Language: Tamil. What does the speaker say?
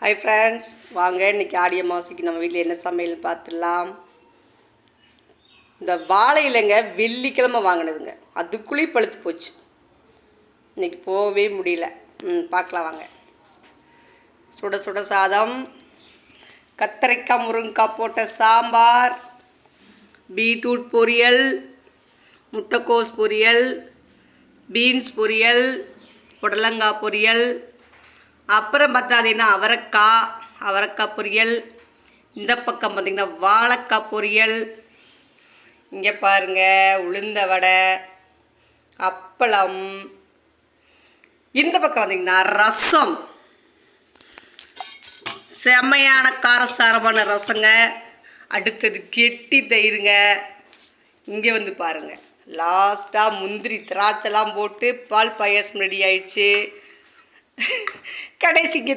ஹாய் ஃப்ரெண்ட்ஸ், வாங்க இன்றைக்கி ஆடி அமாவாசைக்கு நம்ம வீட்டில் என்ன சமையல் பார்த்துடலாம். இந்த வாழை இலைங்க வெள்ளிக்கிழமை வாங்கினதுங்க, அதுக்குள்ளேயும் பழுத்து போச்சு. இன்றைக்கி போகவே முடியல. பார்க்கலாம் வாங்க. சுட சுட சாதம், கத்தரிக்காய் முருங்கைக்காய் போட்ட சாம்பார், பீட்ரூட் பொரியல், முட்டைக்கோஸ் பொரியல், பீன்ஸ் பொரியல், புடலங்காய் பொரியல், அப்புறம் பார்த்தாதீங்கன்னா அவரைக்காய் பொரியல், இந்த பக்கம் பார்த்திங்கன்னா வாழைக்காய் பொரியல், இங்கே பாருங்கள் உளுந்த வடை, அப்பளம், இந்த பக்கம் பார்த்திங்கன்னா ரசம், செம்மையான காரசாரமான ரசங்க. அடுத்தது கெட்டி தயிருங்க. இங்கே வந்து பாருங்கள், லாஸ்ட்டாக முந்திரி திராட்சைலாம் போட்டு பால் பாயாசம் ரெடி ஆயிடுச்சு. கடைசிக்கு